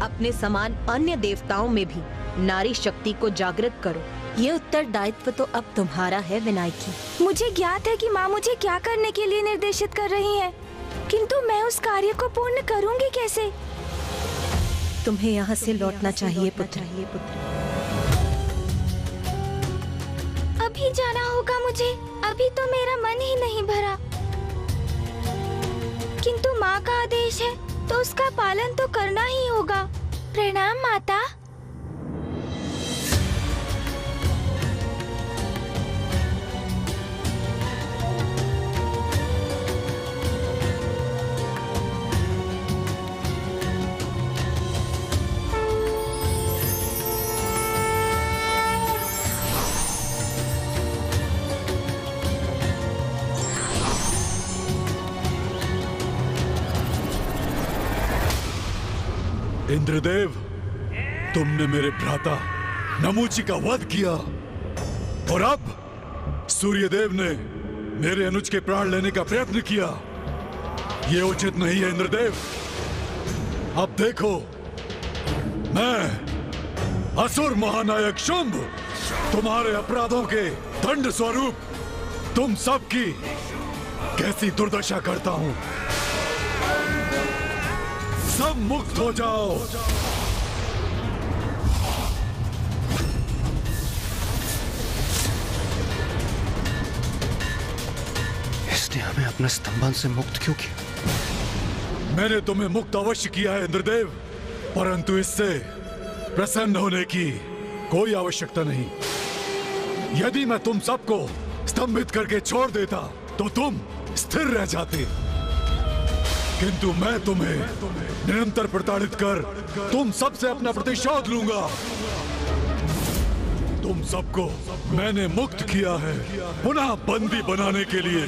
अपने समान अन्य देवताओं में भी नारी शक्ति को जागृत करो। ये उत्तरदायित्व तो अब तुम्हारा है विनायकी। मुझे ज्ञात है कि माँ मुझे क्या करने के लिए निर्देशित कर रही हैं, किंतु मैं उस कार्य को पूर्ण करूंगी कैसे? तुम्हें यहाँ से लौटना चाहिए पुत्र। अभी जाना होगा मुझे, अभी तो मेरा मन ही नहीं भरा। किंतु माँ का आदेश है तो उसका पालन तो करना ही होगा। प्रणाम माता। इंद्रदेव, तुमने मेरे भ्राता नमूची का वध किया और अब सूर्यदेव ने मेरे अनुज के प्राण लेने का प्रयत्न किया। ये उचित नहीं है इंद्रदेव। अब देखो, मैं असुर महानायक शुंभ तुम्हारे अपराधों के दंड स्वरूप तुम सबकी कैसी दुर्दशा करता हूं। सब मुक्त हो जाओ। इसने हमें अपने स्तंभन से मुक्त क्यों किया? मैंने तुम्हें मुक्त अवश्य किया है इंद्रदेव, परंतु इससे प्रसन्न होने की कोई आवश्यकता नहीं। यदि मैं तुम सबको स्तंभित करके छोड़ देता तो तुम स्थिर रह जाते, किंतु मैं तुम्हें निरंतर प्रताड़ित कर तुम सबसे अपना प्रतिशोध लूंगा। तुम सबको मैंने मुक्त किया है पुनः बंदी बनाने के लिए।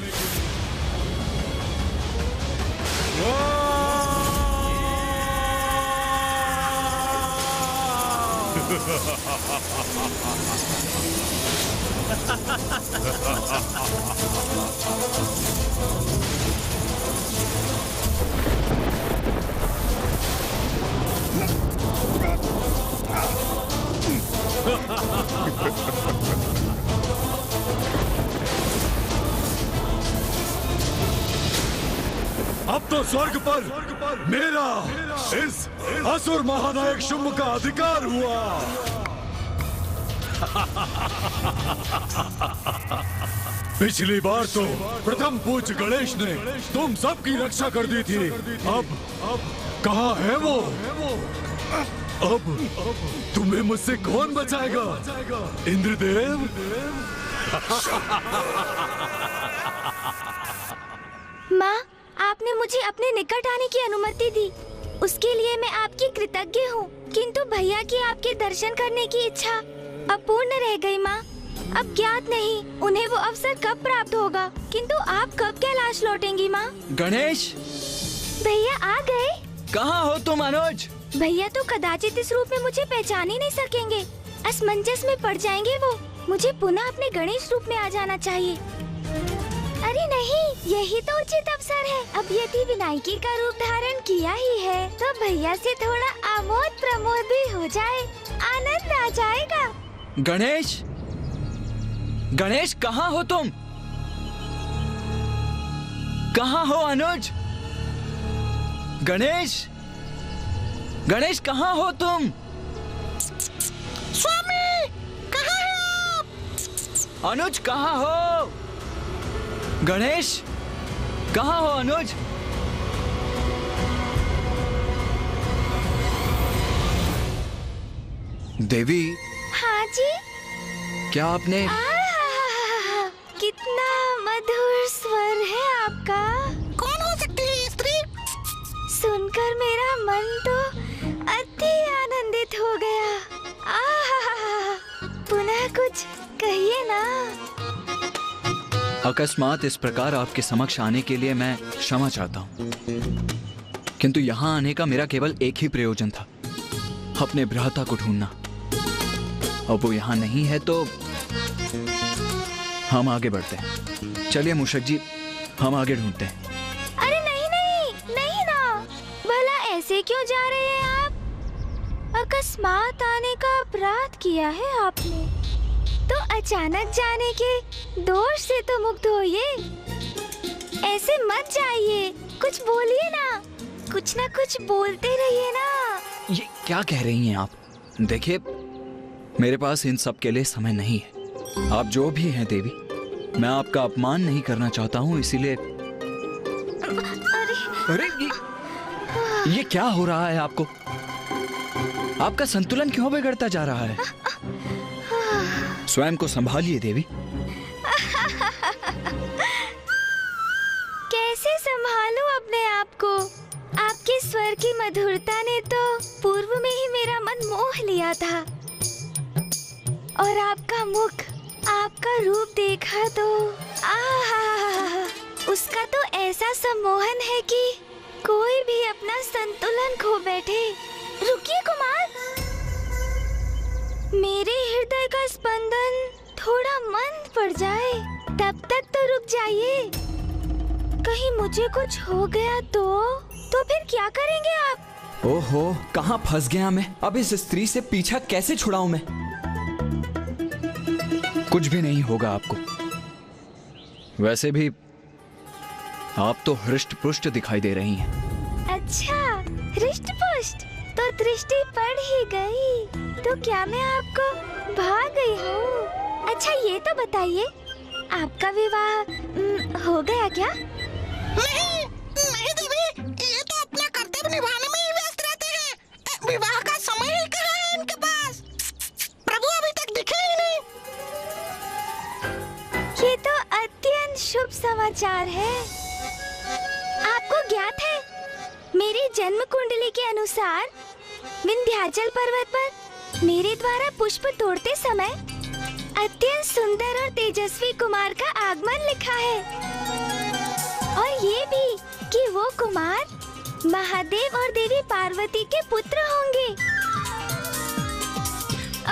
अब तो स्वर्ग पर मेरा इस असुर महानायक शुंभ का अधिकार हुआ। पिछली बार तो प्रथम पूज्य गणेश ने तुम सबकी रक्षा कर दी थी। अब कहाँ है वो? अब तुम्हें मुझसे कौन बचाएगा? इंद्रदेव? माँ, आपने मुझे अपने निकट आने की अनुमति दी, उसके लिए मैं आपकी कृतज्ञ हूँ। किंतु भैया की आपके दर्शन करने की इच्छा अपूर्ण रह गई माँ। अब ज्ञात नहीं उन्हें वो अवसर कब प्राप्त होगा, किंतु आप कब कैलाश लौटेंगी माँ? गणेश, भैया आ गए। कहाँ हो तुम अनुज? भैया तो कदाचित इस रूप में मुझे पहचान ही नहीं सकेंगे, असमंजस में पड़ जाएंगे वो। मुझे पुनः अपने गणेश रूप में आ जाना चाहिए। अरे नहीं, यही तो उचित अवसर है। अब यदि विनायकी का रूप धारण किया ही है तो भैया से थोड़ा आमोद प्रमोद भी हो जाए, आनंद आ जाएगा। गणेश, गणेश कहाँ हो तुम? कहाँ हो अनुज? गणेश, गणेश कहाँ हो तुम? स्वामी, कहाँ हैं आप? अनुज कहाँ हो? गणेश कहाँ हो अनुज? देवी। हाँ जी। क्या आपने? कितना मधुर स्वर है आपका। कौन हो सकती है ये स्त्री? सुनकर मेरा मन तो अति आनंदित हो गया। पुनः कुछ कहिए ना। अकस्मात इस प्रकार आपके समक्ष आने के लिए मैं क्षमा चाहता हूँ, किंतु यहाँ आने का मेरा केवल एक ही प्रयोजन था, अपने भ्राता को ढूंढना। अब वो यहाँ नहीं है तो हम आगे बढ़ते हैं। चलिए मूषक जी, हम आगे ढूंढते हैं। अरे नहीं नहीं नहीं ना, ऐसे क्यों जा रहे हैं आप? अकस्मात आने का अपराध किया है आपने, तो अचानक जाने के दोष से तो मुक्त होइए। ऐसे मत जाइए, कुछ बोलिए ना, कुछ ना कुछ बोलते रहिए ना। ये क्या कह रही हैं आप? देखिए, मेरे पास इन सब के लिए समय नहीं है। आप जो भी हैं देवी, मैं आपका अपमान नहीं करना चाहता हूँ, इसीलिए। अरे ये क्या हो रहा है आपको? आपका संतुलन क्यों बिगड़ता जा रहा है? स्वयं को संभालिए देवी। कैसे संभालूं अपने आप को? आपके स्वर की मधुरता ने तो पूर्व में ही मेरा मन मोह लिया था, और आपका मुख, आपका रूप देखा तो आहा, उसका तो ऐसा सम्मोहन है कि कोई भी अपना संतुलन खो बैठे। रुकिए कुमार, मेरे हृदय का स्पंदन थोड़ा मंद पड़ जाए, तब तक तो रुक जाइए। कहीं मुझे कुछ हो गया तो फिर क्या करेंगे आप? ओहो, कहाँ फंस गया मैं? अब इस स्त्री से पीछा कैसे छुड़ाऊं मैं? कुछ भी नहीं होगा आपको। वैसे भी आप तो हृष्ट पुष्ट दिखाई दे रही हैं। अच्छा, हृष्ट पुष्ट तो दृष्टि पड़ ही गई, तो क्या मैं आपको भाग गई हूँ? अच्छा ये तो बताइए, आपका विवाह हो गया क्या? नहीं नहीं देवी, ये तो अपना कर्तव्य निभाने में ही व्यस्त रहते हैं। विवाह का समय ही कहाँ है इनके पास? प्रभु अभी तक दिखे ही नहीं। ये तो अत्यंत शुभ समाचार है। आपको ज्ञात है, मेरी जन्म कुंडली के अनुसार विंध्याचल पर्वत पर मेरे द्वारा पुष्प तोड़ते समय अत्यंत सुंदर और तेजस्वी कुमार का आगमन लिखा है, और ये भी कि वो कुमार महादेव और देवी पार्वती के पुत्र होंगे,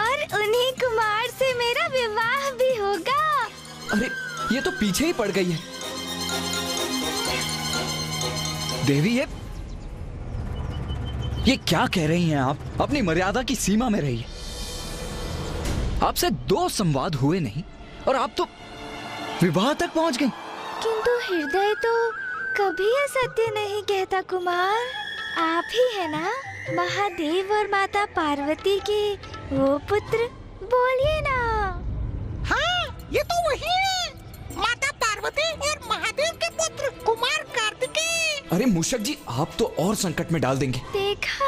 और उन्हीं कुमार से मेरा विवाह भी होगा। अरे ये तो पीछे ही पड़ गई है देवी। ये क्या कह रही हैं आप? अपनी मर्यादा की सीमा में रहिए। आपसे 2 संवाद हुए नहीं और आप तो विवाह तक पहुंच गई। किंतु हृदय तो कभी असत्य नहीं कहता कुमार। आप ही है ना महादेव और माता पार्वती के वो पुत्र? बोलिए ना। हाँ, ये तो वही है, माता पार्वती और महादेव के पुत्र कुमार कार्तिकेय। अरे मूषक जी, आप तो और संकट में डाल देंगे। देखा,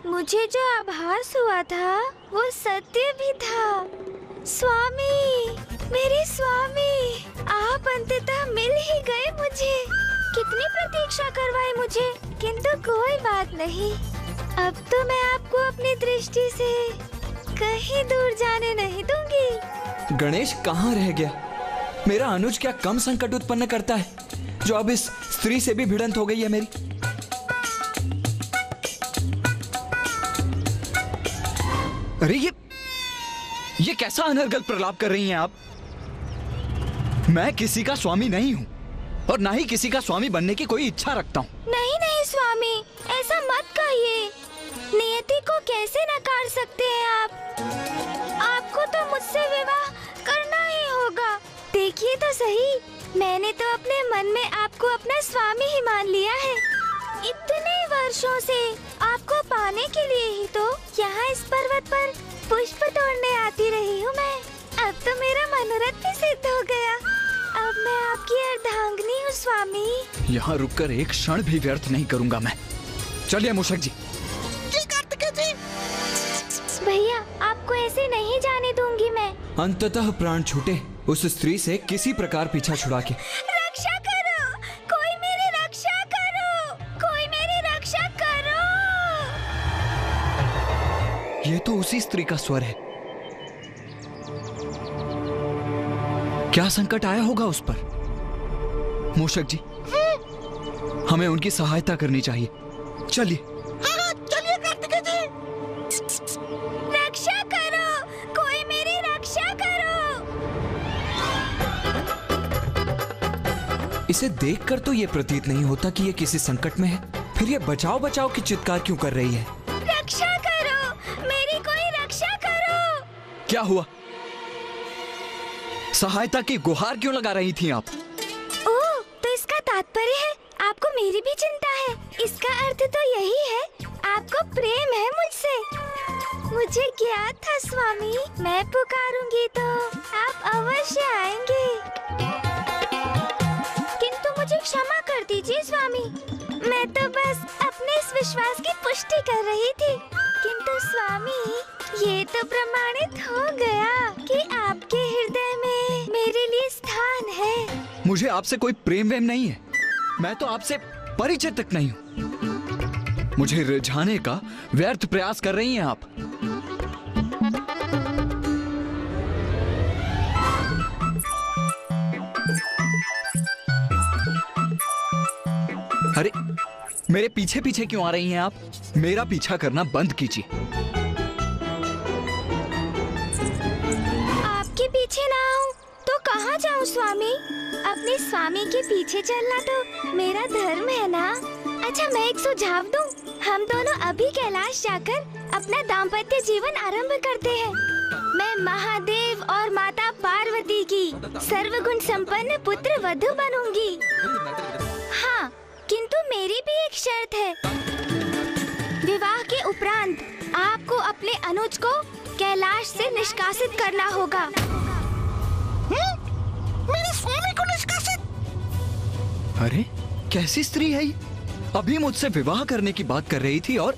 मुझे जो आभास हुआ था वो सत्य भी था। स्वामी, मेरे स्वामी, आप अंततः मिल ही गए मुझे। कितनी प्रतीक्षा करवाई मुझे, किंतु कोई बात नहीं। अब तो मैं आपको अपनी दृष्टि से कहीं दूर जाने नहीं दूंगी। गणेश कहाँ रह गया? मेरा अनुज क्या कम संकट उत्पन्न करता है, जो अब इस स्त्री से भी भिड़ंत हो गई है मेरी? अरे ये कैसा अनर्गल प्रलाप कर रही हैं आप? मैं किसी का स्वामी नहीं हूँ और ना ही किसी का स्वामी बनने की कोई इच्छा रखता हूँ। नहीं नहीं स्वामी, ऐसा मत कहिए। नियति को कैसे नकार सकते हैं आप? आपको तो मुझसे विवाह करना ही होगा। देखिए तो सही, मैंने तो अपने मन में आपको अपना स्वामी ही मान लिया है। इतने वर्षों से आपको पाने के लिए ही तो यहाँ इस पर्वत पर पुष्प तोड़ने आती रही हूँ मैं। अब तो मेरा मनोरथ भी सिद्ध हो गया। अब मैं आपकी अर्धांगिनी हूँ स्वामी। यहाँ रुककर एक क्षण भी व्यर्थ नहीं करूँगा मैं। चलिए मूषक जी। जी कार्तिकेय जी। भैया, आपको ऐसे नहीं जाने दूंगी मैं। अंततः प्राण छूटे उस स्त्री से किसी प्रकार पीछा छुड़ा के। रक्षा करो, कोई मेरी रक्षा करो, कोई मेरी रक्षा करो। ये तो उसी स्त्री का स्वर है। क्या संकट आया होगा उस पर? मूषक जी, हमें उनकी सहायता करनी चाहिए। चलिए। हाँ, चलिए कार्तिकेय जी। रक्षा करो, कोई मेरी रक्षा करो। इसे देखकर तो ये प्रतीत नहीं होता कि ये किसी संकट में है। फिर ये बचाओ बचाओ की चित्कार क्यों कर रही है? रक्षा करो, मेरी कोई रक्षा करो। क्या हुआ? सहायता की गुहार क्यों लगा रही थी आप? ओह, तो इसका तात्पर्य है आपको मेरी भी चिंता है। इसका अर्थ तो यही है, आपको प्रेम है मुझसे। मुझे ज्ञात था स्वामी, मैं पुकारूंगी तो आप अवश्य आएंगे। किंतु मुझे क्षमा कर दीजिए स्वामी, मैं तो बस अपने इस विश्वास की पुष्टि कर रही थी। किंतु स्वामी, ये तो प्रमाणित हो गया कि आपके हृदय में मेरे लिए स्थान है। मुझे आपसे कोई प्रेम वेम नहीं है। मैं तो आपसे परिचित तक नहीं हूँ। मुझे रिझाने का व्यर्थ प्रयास कर रही हैं आप। अरे, मेरे पीछे पीछे क्यों आ रही हैं आप? मेरा पीछा करना बंद कीजिए। आपके पीछे ना आऊं तो कहाँ जाऊं स्वामी? अपने स्वामी के पीछे चलना तो मेरा धर्म है ना। अच्छा, मैं एक सुझाव दूं। हम दोनों अभी कैलाश जाकर अपना दाम्पत्य जीवन आरंभ करते हैं। मैं महादेव और माता पार्वती की सर्वगुण संपन्न पुत्र वधू बनूंगी। हाँ, किंतु मेरी भी एक शर्त है। विवाह के उपरांत आपको अपने अनुज को कैलाश से निष्कासित करना होगा। मेरे स्वामी को निष्कासित? अरे, कैसी स्त्री है ये? अभी मुझसे विवाह करने की बात कर रही थी और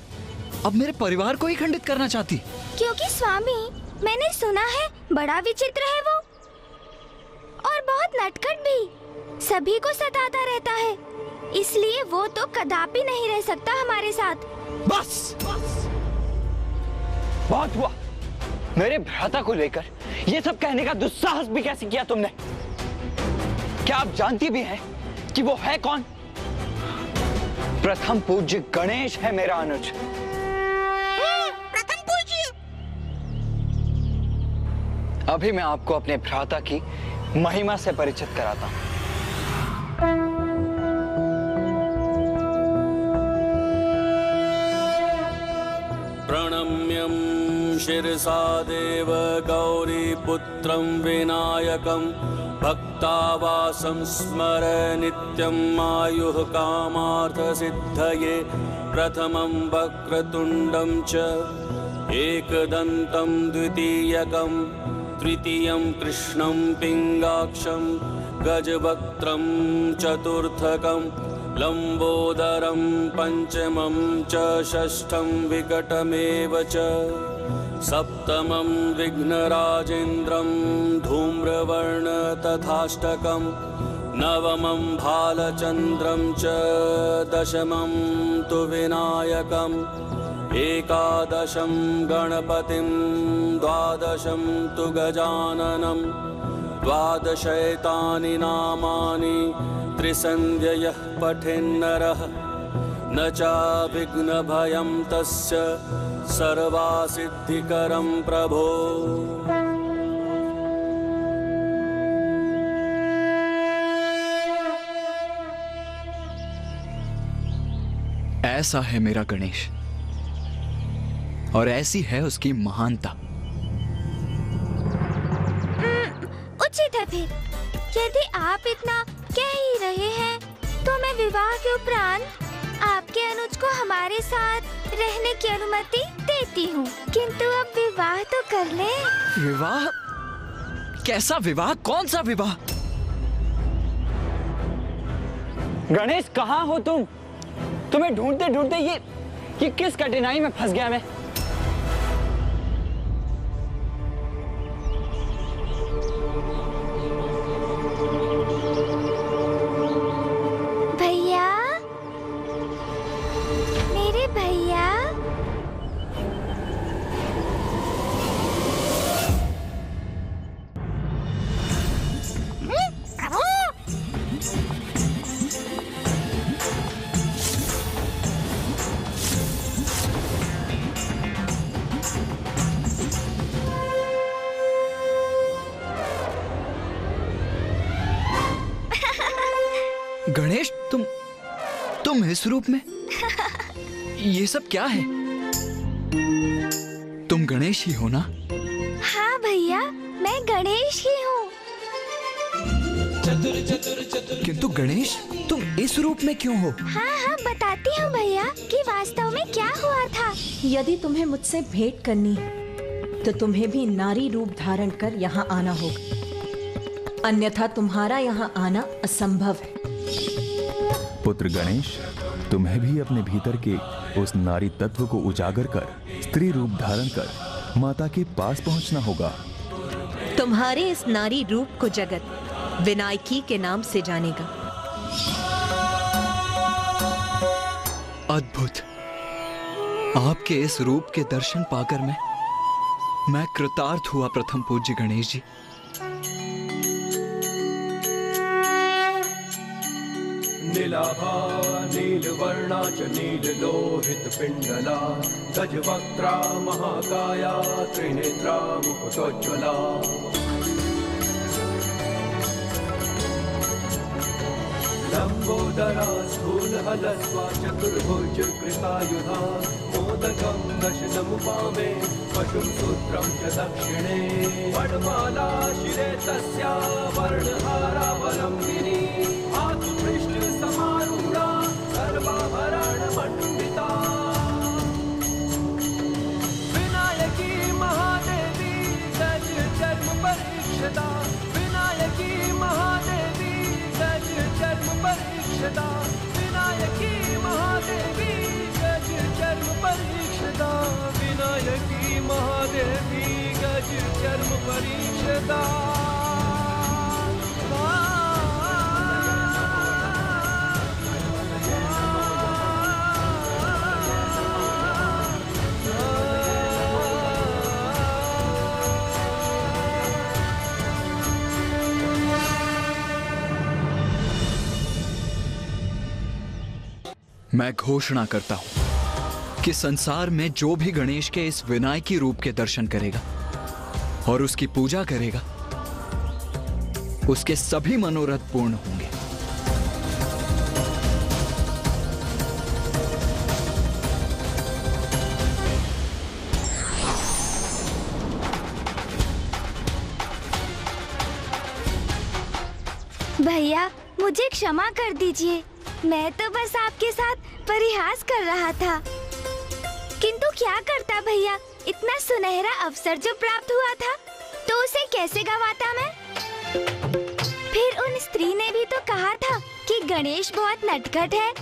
अब मेरे परिवार को ही खंडित करना चाहती। क्योंकि स्वामी, मैंने सुना है बड़ा विचित्र है वो और बहुत नटखट भी, सभी को सताता रहता है। इसलिए वो तो कदापि नहीं रह सकता हमारे साथ। बस बहुत हुआ। मेरे भ्राता को लेकर ये सब कहने का दुस्साहस भी कैसे किया तुमने? क्या आप जानती भी हैं कि वो है कौन? प्रथम पूज्य गणेश है मेरा अनुज। प्रथम पूज्य? अभी मैं आपको अपने भ्राता की महिमा से परिचित कराता हूँ। प्रणम्यं शिरसा देव गौरीपुत्रं विनायकं भक्तावासं स्मर नित्यं आयुः कामार्थसिद्धये। प्रथमं वक्रतुण्डं च एकदन्तं द्वितीयकं तृतीयं कृष्णं पिङ्गाक्षं गजवक्त्रं चतुर्थकं लंबोदरं पंचमं च षष्ठं विकटमेव च सप्तमं विघ्नराजेन्द्रं धूम्रवर्ण तथाष्टकं नवमं भालचन्द्रं च दशमं तु विनायकम् एकादशं गणपतिं द्वादशं तु गजाननं द्वादशैतानि नामानि त्रिसन्ध्ययः पठेन्नरः न चाविघ्नभयं तस्य सर्वासिद्धिकरं प्रभो। ऐसा है मेरा गणेश और ऐसी है उसकी महानता। उचित है फिर। यदि आप इतना कह ही रहे हैं तो मैं विवाह के उपरांत आपके अनुज को हमारे साथ रहने की अनुमति देती हूँ। किंतु अब विवाह तो कर ले। विवाह? कैसा विवाह? कौन सा विवाह? गणेश, कहाँ हो तुम? तुम्हें ढूंढते ढूंढते ये किस कठिनाई में फंस गया मैं। भैया, मेरे भैया, गणेश, तुम इस रूप में? ये सब क्या है? तुम गणेश ही हो ना? हाँ भैया, मैं गणेश ही हूँ। किंतु गणेश, तुम इस रूप में क्यों हो? हाँ, बताती हूँ भैया कि वास्तव में क्या हुआ था। यदि तुम्हें मुझसे भेंट करनी है तो तुम्हें भी नारी रूप धारण कर यहाँ आना होगा, अन्यथा तुम्हारा यहाँ आना असंभव है। पुत्र गणेश, तुम्हें भी अपने भीतर के उस नारी तत्व को उजागर कर स्त्री रूप धारण कर माता के पास पहुंचना होगा। तुम्हारे इस नारी रूप को जगत विनायकी के नाम से जानेगा। अद्भुत। आपके इस रूप के दर्शन पाकर मैं कृतार्थ हुआ प्रथम पूज्य गणेश जी। नीलाभा नीलवर्णा च नीललोहित पिंडला गजवक्त्रा महाकाया त्रिनेत्रा मुकुटोज्ज्वला लंबोदरा स्थूलहलस्वा चतुर्भुज कृतायुधा मोदकं दशनमुपामे पशुं सूत्रं च दक्षिणे वनमाला शिरे तस्या वर्णहारावलम्बिनी समारूढ़ा सर्वाभरणमण्डिता विनायकी महादेवी गज जन्म परीक्षदा विनायकी महादेवी गज जन्म परीक्षदा विनायकी महादेवी गज जन्म परीक्षदा विनायकी महादेवी गज जन्म परीक्षदा। मैं घोषणा करता हूं कि संसार में जो भी गणेश के इस विनायकी रूप के दर्शन करेगा और उसकी पूजा करेगा, उसके सभी मनोरथ पूर्ण होंगे। भैया, मुझे क्षमा कर दीजिए, मैं तो बस आपके साथ परिहास कर रहा था। किंतु क्या करता भैया, इतना सुनहरा अवसर जो प्राप्त हुआ था तो उसे कैसे गंवाता मैं? फिर उन स्त्री ने भी तो कहा था कि गणेश बहुत नटखट है।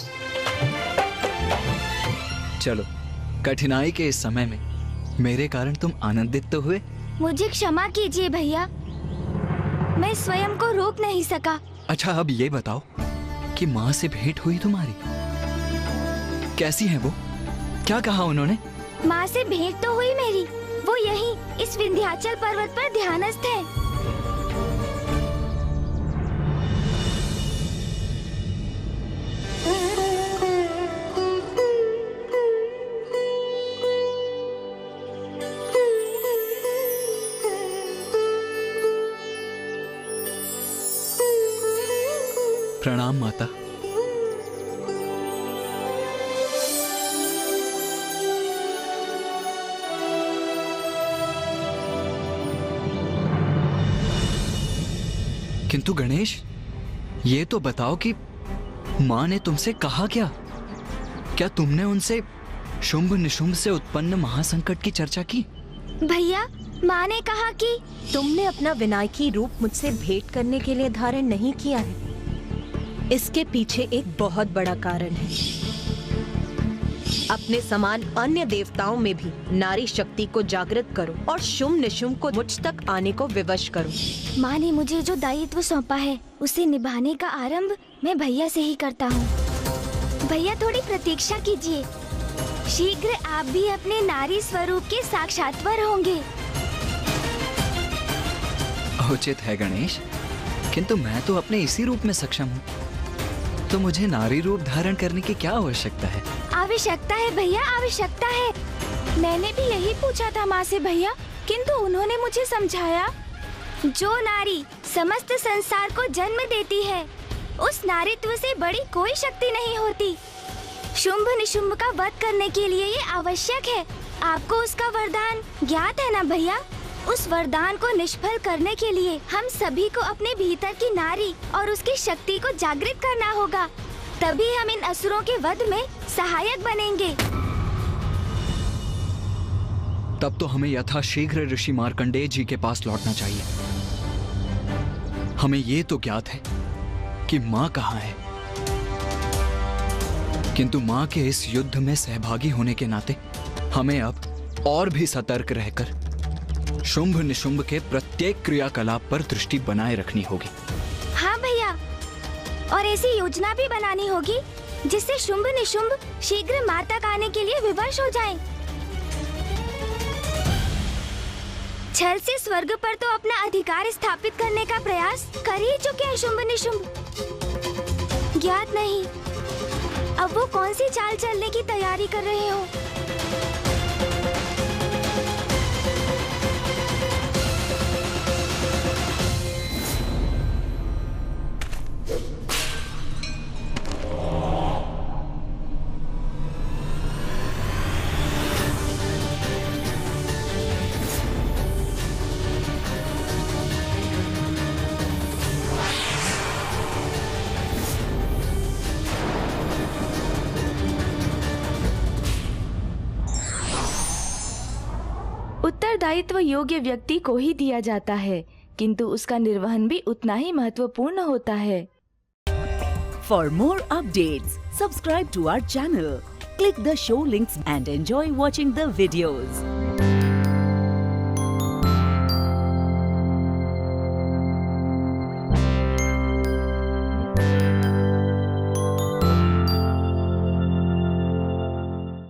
चलो, कठिनाई के इस समय में मेरे कारण तुम आनंदित तो हुए। मुझे क्षमा कीजिए भैया, मैं स्वयं को रोक नहीं सका। अच्छा, अब ये बताओ कि माँ से भेंट हुई तुम्हारी? कैसी है वो? क्या कहा उन्होंने? माँ से भेंट तो हुई मेरी, वो यहीं इस विंध्याचल पर्वत पर ध्यानस्थ है। प्रणाम माता। किंतु गणेश, ये तो बताओ कि माँ ने तुमसे कहा क्या? क्या तुमने उनसे शुंभ निशुंभ से उत्पन्न महासंकट की चर्चा की? भैया, माँ ने कहा कि तुमने अपना विनायकी रूप मुझसे भेंट करने के लिए धारण नहीं किया है। इसके पीछे एक बहुत बड़ा कारण है। अपने समान अन्य देवताओं में भी नारी शक्ति को जागृत करो और शुंभ निशुंभ को मुझ तक आने को विवश करो। माँ ने मुझे जो दायित्व सौंपा है उसे निभाने का आरंभ मैं भैया से ही करता हूँ। भैया, थोड़ी प्रतीक्षा कीजिए, शीघ्र आप भी अपने नारी स्वरूप के साक्षात्कार होंगे। उचित है गणेश, किंतु मैं तो अपने इसी रूप में सक्षम हूँ, तो मुझे नारी रूप धारण करने की क्या आवश्यकता है? आवश्यकता है भैया, आवश्यकता है। मैंने भी यही पूछा था माँ से भैया, किंतु उन्होंने मुझे समझाया, जो नारी समस्त संसार को जन्म देती है, उस नारीत्व से बड़ी कोई शक्ति नहीं होती। शुंभ निशुंभ का वध करने के लिए ये आवश्यक है। आपको उसका वरदान ज्ञात है ना भैया? उस वरदान को निष्फल करने के लिए हम सभी को अपने भीतर की नारी और उसकी शक्ति को जागृत करना होगा। तभी हम इन असुरों के वध में सहायक बनेंगे। तब तो हमें यथाशीघ्र ऋषि मार्कंडेय जी के पास लौटना चाहिए। हमें ये तो ज्ञात है कि माँ कहाँ है, किंतु माँ के इस युद्ध में सहभागी होने के नाते हमें अब और भी सतर्क रहकर शुंभ निशुंभ के प्रत्येक क्रियाकलाप पर दृष्टि बनाए रखनी होगी। हाँ भैया, और ऐसी योजना भी बनानी होगी जिससे शुंभ निशुंभ शीघ्र माँ तक आने के लिए विवश हो जाएं। छल से स्वर्ग पर तो अपना अधिकार स्थापित करने का प्रयास कर ही चुके हैं शुंभ निशुंभ। ज्ञात नहीं अब वो कौन सी चाल चलने की तैयारी कर रहे हो। उत्तरदायित्व योग्य व्यक्ति को ही दिया जाता है, किंतु उसका निर्वहन भी उतना ही महत्वपूर्ण होता है। For more updates, subscribe to our channel, click the show links and enjoy watching the videos.